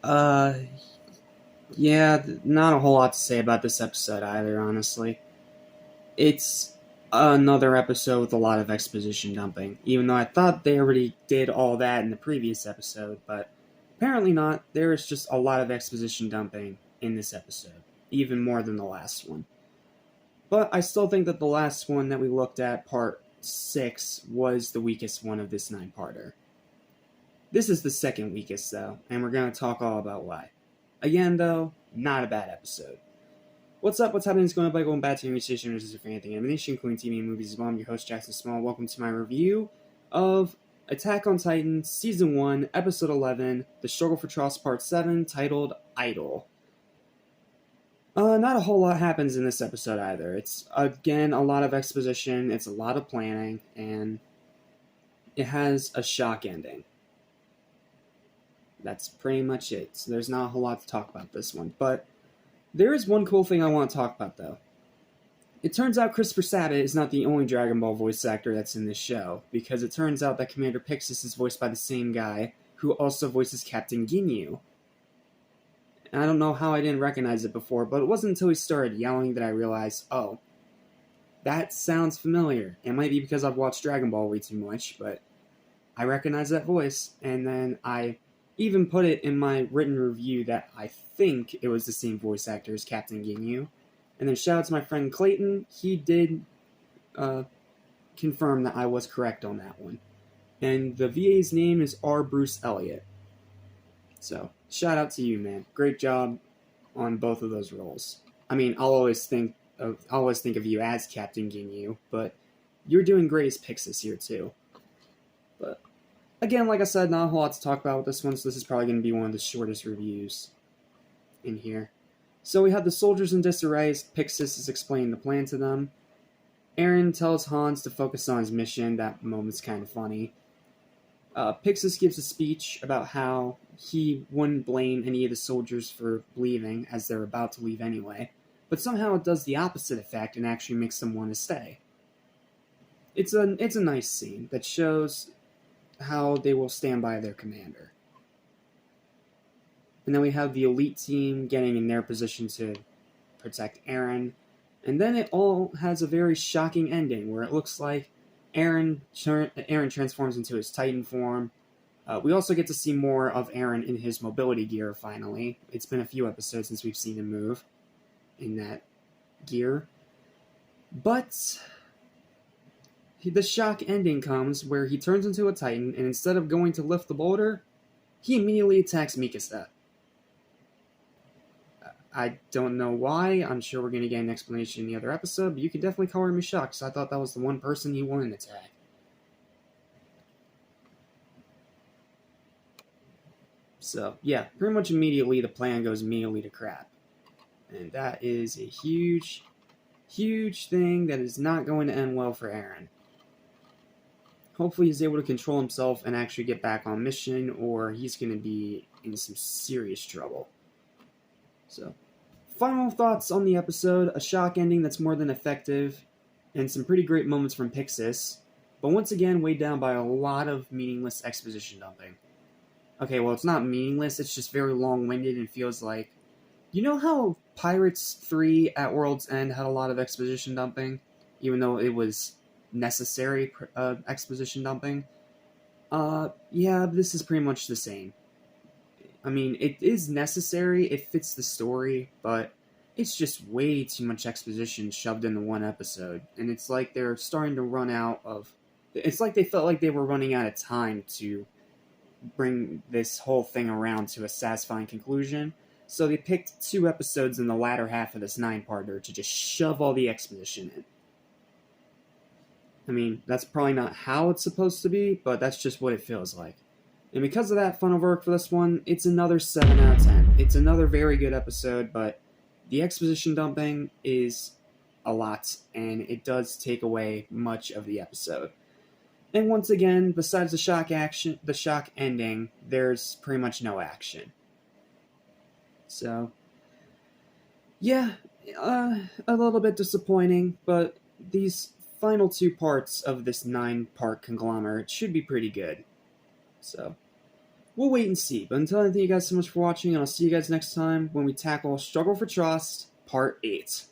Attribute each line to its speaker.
Speaker 1: Uh, yeah, not a whole lot to say about this episode either, honestly. It's another episode with a lot of exposition dumping, even though I thought they already did all that in the previous episode, but apparently not. There is just a lot of exposition dumping in this episode, even more than the last one. But I still think that the last one that we looked at, part 6, was the weakest one of this 9-parter. This is the second weakest, though, and we're going to talk all about why. Again, though, not a bad episode. What's up? What's happening? It's going on back to your station, which is for anything animation, including TV and movies as well. I'm your host, Jackson Small. Welcome to my review of Attack on Titan, Season 1, Episode 11, The Struggle for Trost, Part 7, titled Idol. Not a whole lot happens in this episode either. It's, again, a lot of exposition, it's a lot of planning, and it has a shock ending. That's pretty much it. So there's not a whole lot to talk about this one. But there is one cool thing I want to talk about, though. It turns out Christopher Sabat is not the only Dragon Ball voice actor that's in this show, because it turns out that Commander Pixis is voiced by the same guy who also voices Captain Ginyu. And I don't know how I didn't recognize it before, but it wasn't until he started yelling that I realized, oh, that sounds familiar. It might be because I've watched Dragon Ball way too much, but I recognize that voice, and then I even put it in my written review that I think it was the same voice actor as Captain Ginyu. And then shout out to my friend Clayton. He did confirm that I was correct on that one. And the VA's name is R. Bruce Elliott. So, shout out to you, man. Great job on both of those roles. I mean, I'll always think of you as Captain Ginyu, but you're doing great as Pixis here too. But again, like I said, not a whole lot to talk about with this one, so this is probably going to be one of the shortest reviews in here. So we have the soldiers in disarray as Pixis is explaining the plan to them. Eren tells Hans to focus on his mission. That moment's kind of funny. Pixis gives a speech about how he wouldn't blame any of the soldiers for leaving, as they're about to leave anyway, but somehow it does the opposite effect and actually makes them want to stay. It's a nice scene that shows how they will stand by their commander. And then we have the elite team getting in their position to protect Eren. And then it all has a very shocking ending where it looks like Eren transforms into his Titan form. We also get to see more of Eren in his mobility gear finally. It's been a few episodes since we've seen him move in that gear. But the shock ending comes where he turns into a Titan, and instead of going to lift the boulder, he immediately attacks Mikasa. I don't know why. I'm sure we're going to get an explanation in the other episode, but you can definitely call him a shock, because I thought that was the one person he wouldn't attack. So, yeah, pretty much immediately the plan goes immediately to crap. And that is a huge, huge thing that is not going to end well for Eren. Hopefully he's able to control himself and actually get back on mission, or he's going to be in some serious trouble. So, final thoughts on the episode. A shock ending that's more than effective, and some pretty great moments from Pixis, but once again weighed down by a lot of meaningless exposition dumping. Okay, well, it's not meaningless, it's just very long-winded and feels like... You know how Pirates 3 at World's End had a lot of exposition dumping? Even though it was necessary exposition dumping? Yeah, this is pretty much the same. I mean, it is necessary, it fits the story, but it's just way too much exposition shoved into one episode. And it's like they're starting to run out of... It's like they felt like they were running out of time to bring this whole thing around to a satisfying conclusion. So they picked 2 episodes in the latter half of this 9-parter to just shove all the exposition in. I mean, that's probably not how it's supposed to be, but that's just what it feels like. And because of that final verdict for this one, it's another 7 out of 10. It's another very good episode, but the exposition dumping is a lot, and it does take away much of the episode. And once again, besides the shock ending, there's pretty much no action. So, yeah, a little bit disappointing, but these final 2 parts of this 9-part conglomerate should be pretty good. So, we'll wait and see. But until then, thank you guys so much for watching, and I'll see you guys next time when we tackle Struggle for Trost Part 8.